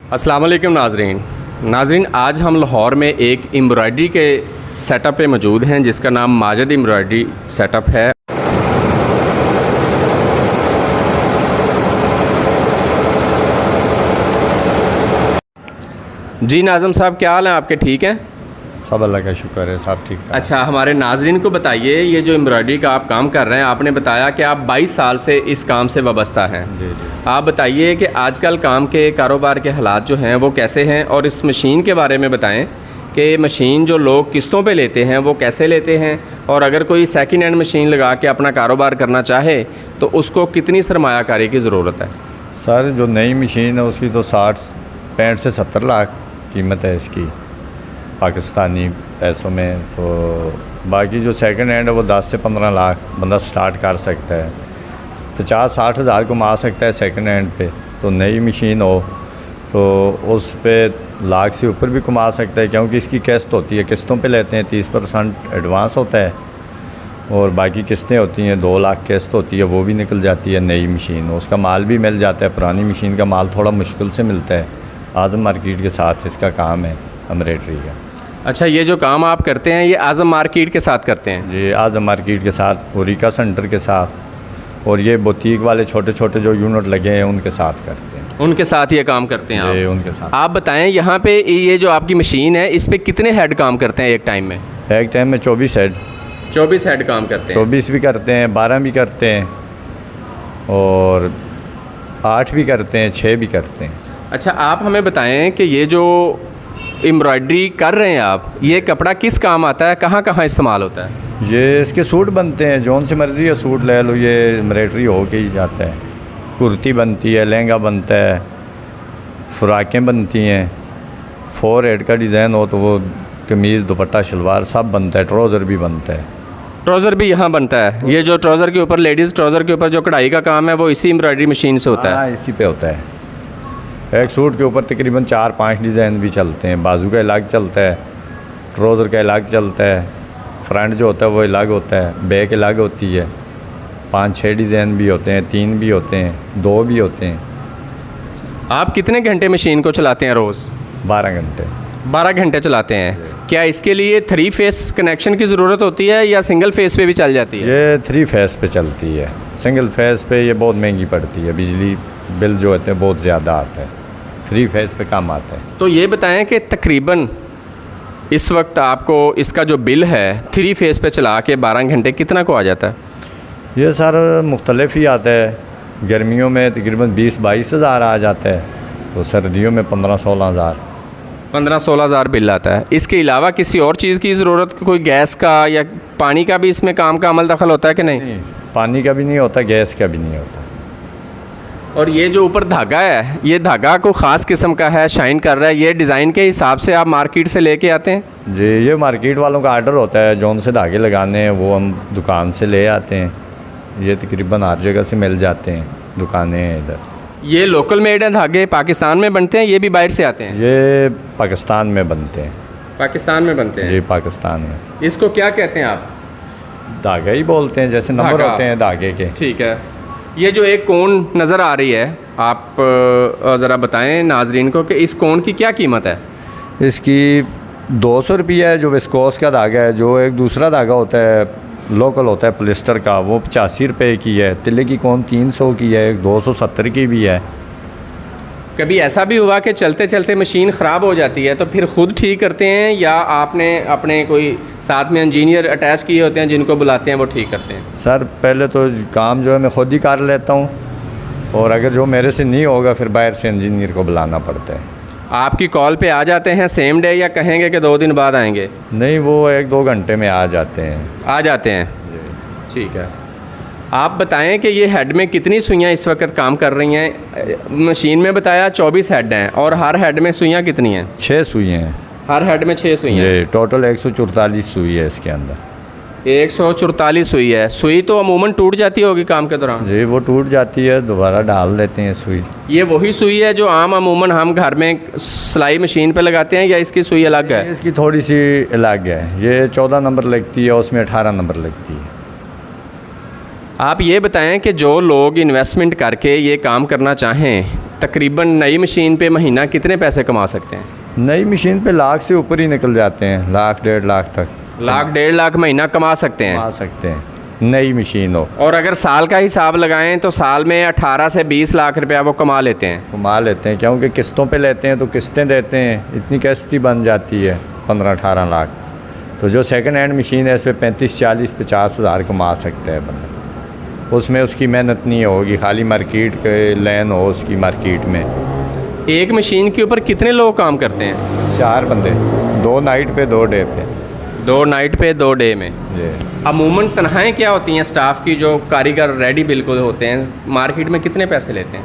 अस्सलाम वालेकुम नाजरीन, आज हम लाहौर में एक एम्ब्रॉयडरी के सेटअप पे मौजूद हैं जिसका नाम माजिद एम्ब्रॉयडरी सेटअप है। जी नाज़म साहब, क्या हाल है आपके? ठीक हैं? सब अल्लाह का शुक्र है, सब ठीक है। अच्छा, हमारे नाजरीन को बताइए, ये जो एम्ब्रॉयडरी का आप काम कर रहे हैं, आपने बताया कि आप 22 साल से इस काम से वाबस्ता हैं। जी जी। आप बताइए कि आजकल काम के कारोबार के हालात जो हैं वो कैसे हैं, और इस मशीन के बारे में बताएं कि मशीन जो लोग किस्तों पे लेते हैं वो कैसे लेते हैं, और अगर कोई सेकंड हैंड मशीन लगा के अपना कारोबार करना चाहे तो उसको कितनी सरमायाकारी की ज़रूरत है। सर, जो नई मशीन है उसकी तो 65 से 70 लाख कीमत है इसकी पाकिस्तानी पैसों में। तो बाकी जो सेकंड हैंड है वो 10 से 15 लाख बंदा स्टार्ट कर सकता है। 50-60 हज़ार कमा सकता है सेकंड हैंड पे। तो नई मशीन हो तो उस पे लाख से ऊपर भी कमा सकता है, क्योंकि इसकी किस्त होती है, किस्तों पे लेते हैं। 30% एडवांस होता है और बाकी किस्तें होती हैं। 2 लाख किस्त होती है, वो भी निकल जाती है नई मशीन। उसका माल भी मिल जाता है। पुरानी मशीन का माल थोड़ा मुश्किल से मिलता है। आज़म मार्केट के साथ इसका काम है एम्ब्रॉयडरी का। अच्छा, ये जो काम आप करते हैं ये आज़म मार्केट के साथ करते हैं? जी, आज़म मार्केट के साथ, ओरिका सेंटर के साथ, और ये बुटीक वाले छोटे छोटे जो यूनिट लगे हैं उनके साथ करते हैं। उनके साथ ये काम करते हैं जी, आप? उनके साथ। आप बताएं, यहाँ पे ये जो आपकी मशीन है इस पे कितने हेड काम करते हैं एक टाइम में? एक टाइम में 24 हेड। 24 हेड काम करते हैं? 24 भी करते हैं, 12 भी करते हैं, और 8 भी करते हैं, 6 भी करते हैं। अच्छा, आप हमें बताएं कि ये जो एम्ब्रॉयडरी कर रहे हैं आप, ये कपड़ा किस काम आता है, कहाँ कहाँ इस्तेमाल होता है? ये इसके सूट बनते हैं, जौन सी मर्ज़ी है सूट ले लो, ये एम्ब्रॉयडरी हो के ही जाता है। कुर्ती बनती है, लहंगा बनता है, फ्राकें बनती हैं, 4 हेड का डिज़ाइन हो तो वो कमीज़, दुपट्टा, शलवार सब बनता है। ट्राउज़र भी बनता है। ट्राउज़र भी यहाँ बनता है? ये जो ट्राउज़र के ऊपर, लेडीज़ ट्राउज़र के ऊपर जो कढ़ाई का काम है वो इसी एम्ब्रॉयडरी मशीन से होता है? हाँ, इसी पे होता है। एक सूट के ऊपर तकरीबन 4-5 डिज़ाइन भी चलते हैं। बाजू का अलग चलता है, ट्राउज़र का अलग चलता है, फ्रंट जो होता है वो अलग होता है, बैक अलग होती है। 5-6 डिज़ाइन भी होते हैं, 3 भी होते हैं, 2 भी होते हैं। आप कितने घंटे मशीन को चलाते हैं रोज़? 12 घंटे। 12 घंटे चलाते हैं। क्या इसके लिए 3 फेस कनेक्शन की ज़रूरत होती है या सिंगल फेस पे भी चल जाती है? ये 3 फेस पे चलती है। सिंगल फेस पे ये बहुत महंगी पड़ती है, बिजली बिल जो होते हैं बहुत ज़्यादा आता है। 3 फेस पे कम आता है। तो ये बताएं कि तकरीबन इस वक्त आपको इसका जो बिल है 3 फेस पे चला के 12 घंटे कितना को आ जाता है? ये सर मुख्तलिफ ही आता है। गर्मियों में तकरीबन 20-22 हज़ार आ जाता है, तो सर्दियों में 15-16 हज़ार। 15-16 हज़ार बिल आता है। इसके अलावा किसी और चीज़ की ज़रूरत, कोई गैस का या पानी का भी इसमें काम का अमल दखल होता है कि नहीं? पानी का भी नहीं होता, गैस का भी नहीं होता। और ये जो ऊपर धागा है, ये धागा को ख़ास किस्म का है, शाइन कर रहा है, ये डिज़ाइन के हिसाब से आप मार्केट से लेके आते हैं? जी, ये मार्केट वालों का आर्डर होता है। जौन से धागे लगाने हैं वो हम दुकान से ले आते हैं। ये तकरीबन हर जगह से मिल जाते हैं, दुकानें हैं इधर। ये लोकल मेड हैं धागे, पाकिस्तान में बनते हैं, ये भी बाहर से आते हैं? ये पाकिस्तान में बनते हैं। पाकिस्तान में बनते हैं? जी, पाकिस्तान में। इसको क्या कहते हैं आप? धागा ही बोलते हैं, जैसे नंबर धागा। होते हैं धागे के। ठीक है। ये जो एक कोन नज़र आ रही है, आप ज़रा बताएं नाजरीन को कि इस कोन की क्या कीमत है? इसकी 200 रुपये है जो विस्कोस का धागा है। जो एक दूसरा धागा होता है, लोकल होता है पॉलिस्टर का, वो 85 रुपये की है। तिल्ले की कोन 300 की है, एक 270 की भी है। कभी ऐसा भी हुआ कि चलते चलते मशीन ख़राब हो जाती है तो फिर ख़ुद ठीक करते हैं, या आपने अपने कोई साथ में इंजीनियर अटैच किए होते हैं जिनको बुलाते हैं वो ठीक करते हैं? सर, पहले तो काम जो है मैं ख़ुद ही कर लेता हूँ, और अगर जो मेरे से नहीं होगा फिर बाहर से इंजीनियर को बुलाना पड़ता है। आपकी कॉल पे आ जाते हैं सेम डे, या कहेंगे कि 2 दिन बाद आएंगे? नहीं, वो 1-2 घंटे में आ जाते हैं। आ जाते हैं? ठीक है। आप बताएं कि ये हेड में कितनी सुइयाँ इस वक्त काम कर रही हैं? मशीन में बताया 24 हेड हैं, और हर हेड में सुइयाँ कितनी हैं? 6 सुई हैं। हर हेड में 6 सुइयाँ? जी, टोटल 144 सुई है इसके अंदर। 144 सुई है। सुई तो अमूमन टूट जाती होगी काम के दौरान? जी, वो टूट जाती है, दोबारा डाल देते हैं सुई। ये वही सुई है जो आम अमूमन हम घर में सिलाई मशीन पे लगाते हैं, या इसकी सुई अलग है? इसकी थोड़ी सी अलग है। ये 14 नंबर लगती है, उसमें 18 नंबर लगती है। आप ये बताएं कि जो लोग इन्वेस्टमेंट करके ये काम करना चाहें तकरीबन नई मशीन पे महीना कितने पैसे कमा सकते हैं? नई मशीन पे लाख से ऊपर ही निकल जाते हैं, लाख 1.5 लाख तक। लाख 1.5 लाख महीना कमा सकते हैं? कमा सकते हैं, नई मशीन हो। और अगर साल का हिसाब लगाएं तो साल में 18 से 20 लाख रुपया वो कमा लेते हैं। कमा लेते हैं, क्योंकि किस्तों पे लेते हैं तो किस्तें देते हैं, इतनी किस्त ही बन जाती है 15-18 लाख। तो जो सेकंड हैंड मशीन है इस पर 35-40-50 हज़ार कमा सकता है बंदा। उसमें उसकी मेहनत नहीं होगी, खाली मार्केट के लैन हो उसकी मार्केट में। एक मशीन के ऊपर कितने लोग काम करते हैं? 4 बंदे, 2 नाइट पे 2 डे पे। 2 नाइट पे 2 डे में। जी। अमूमन तनख्वाहें क्या होती हैं स्टाफ की, जो कारीगर रेडी बिल्कुल होते हैं, मार्केट में कितने पैसे लेते हैं?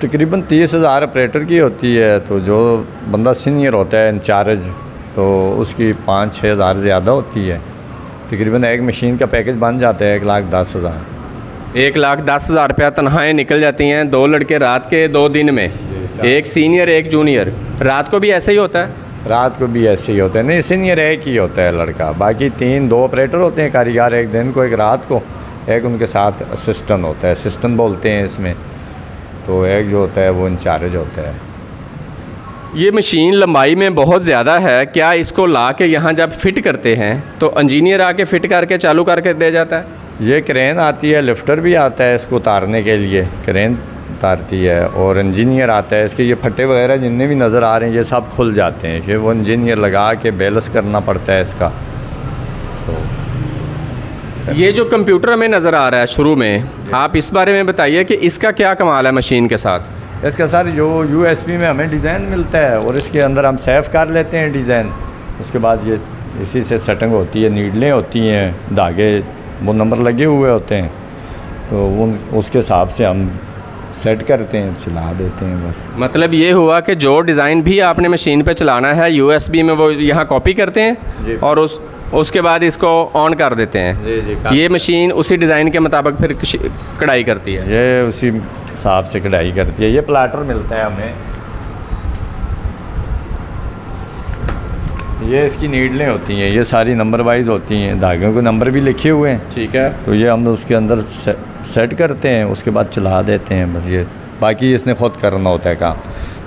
तकरीबन 30 हज़ार ऑपरेटर की होती है। तो जो बंदा सीनियर होता है इंचार्ज, तो उसकी 5-6 हज़ार ज़्यादा होती है। तकरीबन एक मशीन का पैकेज बन जाता है 1,10,000। 1,10,000 रुपया तनख्वाहें निकल जाती हैं। 2 लड़के रात के 2 दिन में, एक सीनियर एक जूनियर। रात को भी ऐसे ही होता है? रात को भी ऐसे ही होता है। नहीं, सीनियर एक ही होता है लड़का, बाकी 2 ऑपरेटर होते हैं कारीगर, एक दिन को एक रात को, एक उनके साथ असिस्टेंट होता है, असिस्टेंट बोलते हैं इसमें। तो एक जो होता है वो इंचार्ज होता है। ये मशीन लंबाई में बहुत ज़्यादा है, क्या इसको ला के यहाँ जब फिट करते हैं तो इंजीनियर आके फिट करके चालू करके दे जाता है? ये क्रेन आती है, लिफ्टर भी आता है इसको उतारने के लिए, क्रेन उतारती है, और इंजीनियर आता है। इसके ये फट्टे वगैरह जितने भी नज़र आ रहे हैं ये सब खुल जाते हैं, कि वो इंजीनियर लगा के बैलेंस करना पड़ता है इसका। तो ये जो कंप्यूटर हमें नज़र आ रहा है शुरू में, आप इस बारे में बताइए कि इसका क्या कमाल है मशीन के साथ? इसका सर जो USB में हमें डिज़ाइन मिलता है और इसके अंदर हम सेव कर लेते हैं डिज़ाइन। उसके बाद ये इसी से सेटिंग होती है, नीडलें होती हैं, धागे वो नंबर लगे हुए होते हैं, तो उन उसके हिसाब से हम सेट करते हैं, चला देते हैं बस। मतलब ये हुआ कि जो डिज़ाइन भी आपने मशीन पे चलाना है USB में वो यहाँ कॉपी करते हैं और उसके बाद इसको ऑन कर देते हैं। ये मशीन उसी डिज़ाइन के मुताबिक फिर कढ़ाई करती है? ये उसी हिसाब से कढ़ाई करती है। ये प्लाटर मिलता है हमें, ये इसकी नीडलें होती हैं, ये सारी नंबर वाइज होती हैं, धागों के नंबर भी लिखे हुए हैं। ठीक है। तो ये हम उसके अंदर सेट करते हैं, उसके बाद चला देते हैं बस। ये बाकी इसने खुद करना होता है काम।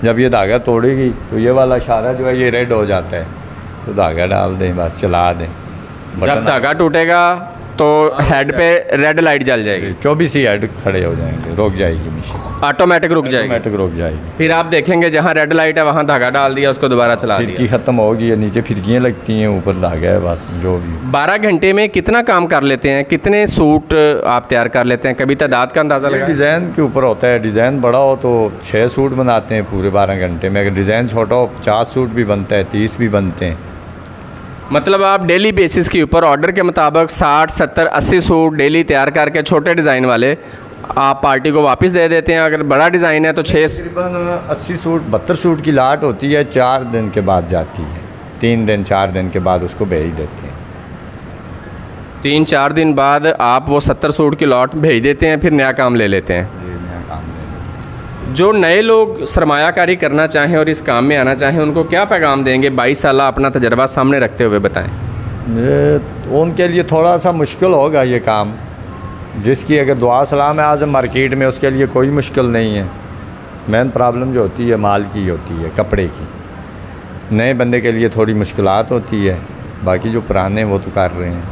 जब ये धागा तोड़ेगी तो ये वाला इशारा जो है ये रेड हो जाता है, तो धागा डाल दें, बस चला दें। जब धागा टूटेगा तो हेड पे रेड लाइट जल जाएगी, 24 ही हेड खड़े हो जाएंगे, रुक जाएगी मशीन, ऑटोमेटिक रुक जाएगी। ऑटोमेटिक रुक जाएगी। फिर आप देखेंगे जहाँ रेड लाइट है वहाँ धागा डाल दिया, उसको दोबारा चला दिया, फिरकी ख़त्म होगी, या नीचे फिरकियाँ लगती हैं, ऊपर धागा है, बस जो भी। 12 घंटे में कितना काम कर लेते हैं? कितने सूट आप तैयार कर लेते हैं? कभी तादाद का अंदाज़ा लगा? डिज़ाइन के ऊपर होता है, डिज़ाइन बड़ा हो तो 6 सूट बनाते हैं पूरे 12 घंटे में। अगर डिज़ाइन छोटा हो 50 सूट भी बनता है, 30 भी बनते हैं। मतलब आप डेली बेसिस के ऊपर ऑर्डर के मुताबिक 60, 70, 80 सूट डेली तैयार करके छोटे डिज़ाइन वाले आप पार्टी को वापस दे देते हैं। अगर बड़ा डिज़ाइन है तो 6 तकरीबन 80 सूट 72 सूट की लाट होती है, 4 दिन के बाद जाती है, 3 दिन 4 दिन के बाद उसको भेज देते हैं। 3-4 दिन बाद आप वो 70 सूट की लॉट भेज देते हैं, फिर नया काम ले लेते हैं। जो नए लोग सरमायाकारी करना चाहें और इस काम में आना चाहें उनको क्या पैगाम देंगे? 22 साल अपना तजर्बा सामने रखते हुए बताएं। ये उनके लिए थोड़ा सा मुश्किल होगा ये काम, जिसकी अगर दुआ सलाम है आज़म मार्केट में, उसके लिए कोई मुश्किल नहीं है। मेन प्रॉब्लम जो होती है माल की होती है, कपड़े की। नए बंदे के लिए थोड़ी मुश्किलात होती है, बाकी जो पुराने हैं वो तो कर रहे हैं।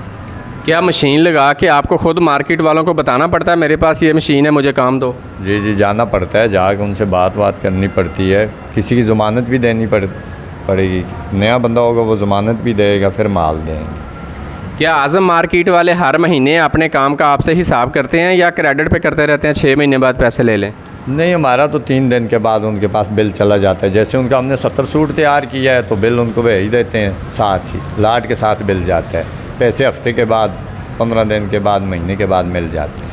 क्या मशीन लगा के आपको खुद मार्केट वालों को बताना पड़ता है मेरे पास ये मशीन है, मुझे काम दो? जी जी, जाना पड़ता है, जाकर उनसे बात करनी पड़ती है, किसी की ज़मानत भी देनी पड़ेगी। नया बंदा होगा वो ज़मानत भी देगा, फिर माल देंगे। क्या आज़म मार्केट वाले हर महीने अपने काम का आपसे हिसाब करते हैं या क्रेडिट पे करते रहते हैं, 6 महीने बाद पैसे ले लें? नहीं, हमारा तो 3 दिन के बाद उनके पास बिल चला जाता है। जैसे उनका हमने 70 सूट तैयार किया है तो बिल उनको भेज देते हैं, साथ ही लाट के साथ बिल जाता है। पैसे हफ्ते के बाद, 15 दिन के बाद, महीने के बाद मिल जाते हैं।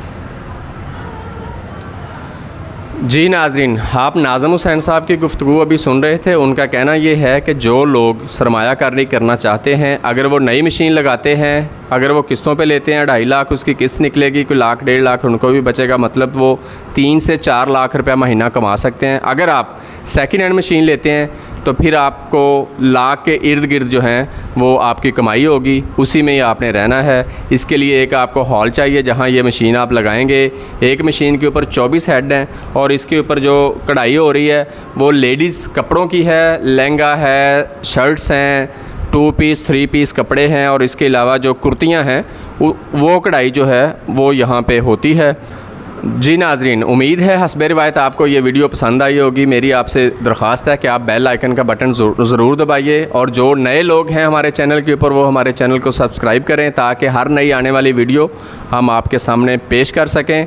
जी नाजरीन, आप नाज़म हुसैन साहब की गुफ्तगू अभी सुन रहे थे। उनका कहना ये है कि जो लोग सरमायाकारी करना चाहते हैं, अगर वो नई मशीन लगाते हैं, अगर वो किस्तों पे लेते हैं, 2.5 लाख उसकी किस्त निकलेगी, कोई लाख 1.5 लाख उनको भी बचेगा, मतलब वो 3 से 4 लाख रुपया महीना कमा सकते हैं। अगर आप सेकेंड हैंड मशीन लेते हैं तो फिर आपको लाख के इर्द गिर्द जो हैं वो आपकी कमाई होगी, उसी में ही आपने रहना है। इसके लिए एक आपको हॉल चाहिए जहां ये मशीन आप लगाएंगे। एक मशीन के ऊपर 24 हेड हैं और इसके ऊपर जो कढ़ाई हो रही है वो लेडीज़ कपड़ों की है, लहंगा है, शर्ट्स हैं, 2 पीस 3 पीस कपड़े हैं और इसके अलावा जो कुर्तियाँ हैं वो कढ़ाई जो है वो यहाँ पे होती है। जी नाजरीन, उम्मीद है हस्ब रिवायत आपको ये वीडियो पसंद आई होगी। मेरी आपसे दरख्वास्त है कि आप बेल आइकन का बटन ज़रूर दबाइए और जो नए लोग हैं हमारे चैनल के ऊपर वो हमारे चैनल को सब्सक्राइब करें ताकि हर नई आने वाली वीडियो हम आपके सामने पेश कर सकें।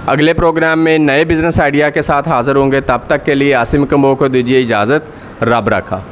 अगले प्रोग्राम में नए बिज़नेस आइडिया के साथ हाज़िर होंगे। तब तक के लिए आसिम कम्बो को दीजिए इजाज़त। रब रखा।